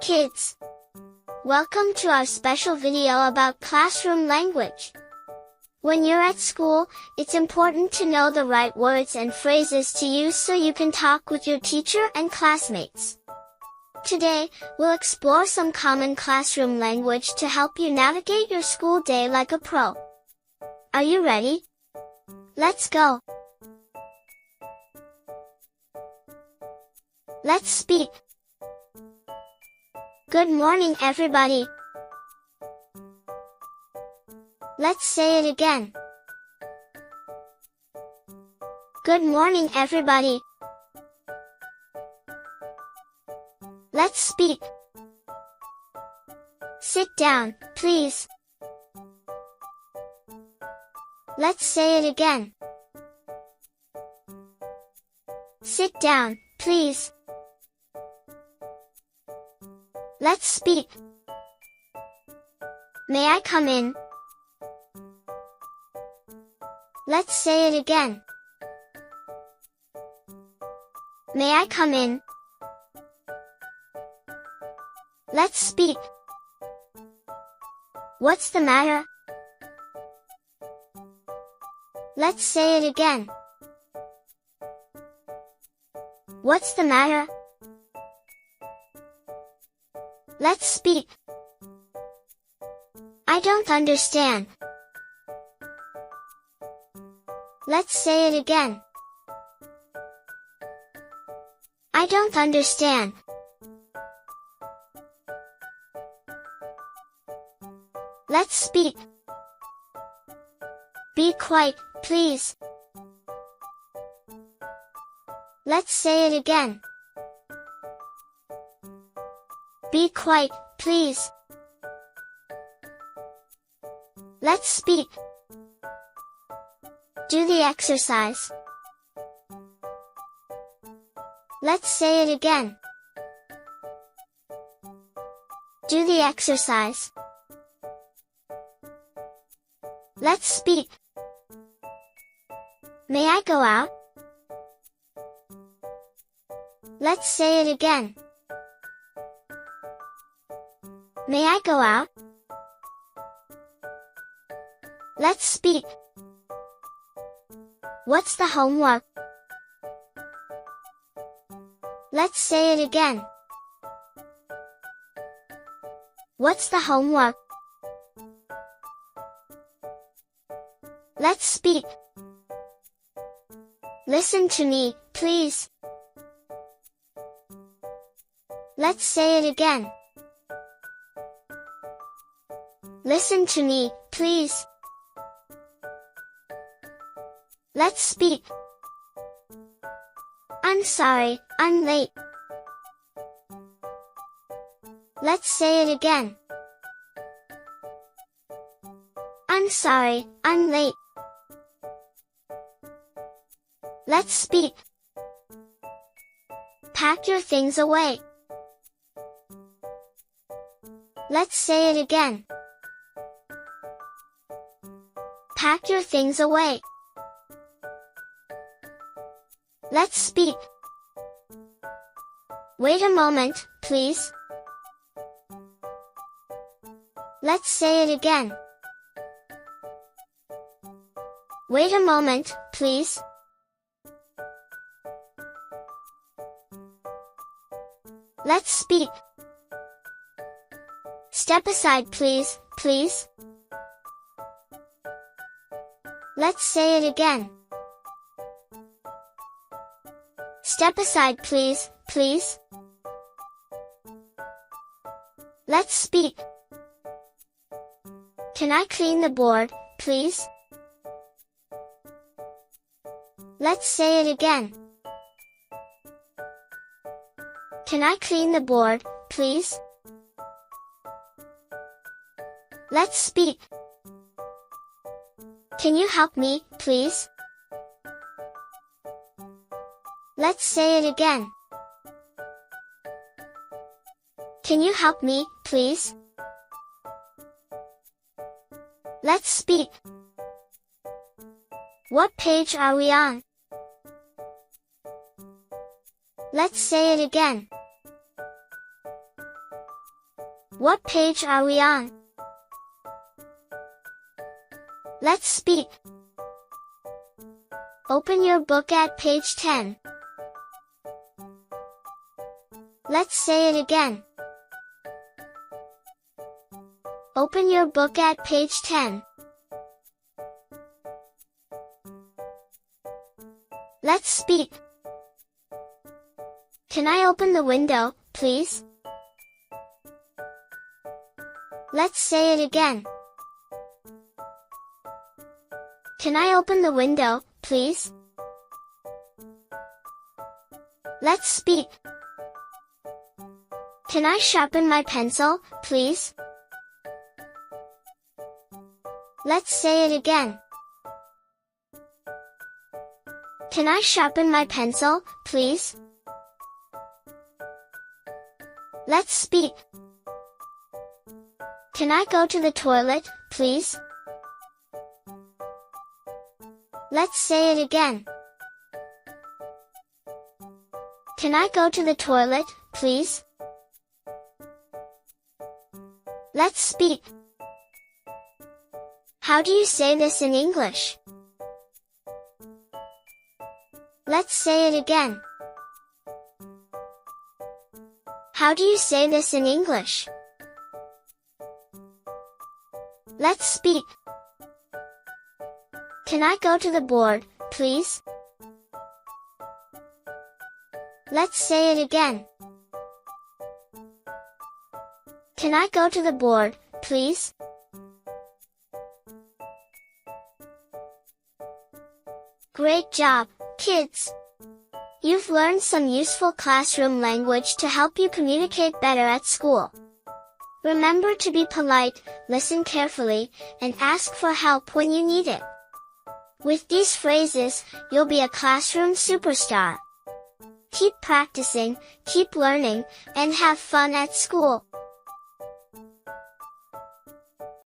Kids, welcome to our special video about classroom language. When you're at school, it's important to know the right words and phrases to use so you can talk with your teacher and classmates. Today, we'll explore some common classroom language to help you navigate your school day like a pro. Are you ready? Let's go! Let's speak. Good morning, everybody. Let's say it again. Good morning, everybody. Let's speak. Sit down, please. Let's say it again. Sit down, please. Let's speak. May I come in? Let's say it again. May I come in? Let's speak. What's the matter? Let's say it again. What's the matter? Let's speak. I don't understand. Let's say it again. I don't understand. Let's speak. Be quiet, please. Let's say it again. Be quiet, please. Let's speak. Do the exercise. Let's say it again. Do the exercise. Let's speak. May I go out? Let's say it again. May I go out? Let's speak. What's the homework? Let's say it again. What's the homework? Let's speak. Listen to me, please. Let's say it again. Listen to me, please. Let's speak. I'm sorry, I'm late. Let's say it again. I'm sorry, I'm late. Let's speak. Pack your things away. Let's say it again. Pack your things away. Let's speak. Wait a moment, please. Let's say it again. Wait a moment, please. Let's speak. Step aside, please, please. Let's say it again. Step aside, please, please. Let's speak. Can I clean the board, please? Let's say it again. Can I clean the board, please? Let's speak. Can you help me, please? Let's say it again. Can you help me, please? Let's speak. What page are we on? Let's say it again. What page are we on? Let's speak. Open your book at page 10. Let's say it again. Open your book at page 10. Let's speak. Can I open the window, please? Let's say it again. Can I open the window, please? Let's speak. Can I sharpen my pencil, please? Let's say it again. Can I sharpen my pencil, please? Let's speak. Can I go to the toilet, please? Let's say it again. Can I go to the toilet, please? Let's speak. How do you say this in English? Let's say it again. How do you say this in English? Let's speak. Can I go to the board, please? Let's say it again. Can I go to the board, please? Great job, kids! You've learned some useful classroom language to help you communicate better at school. Remember to be polite, listen carefully, and ask for help when you need it. With these phrases, you'll be a classroom superstar. Keep practicing, keep learning, and have fun at school.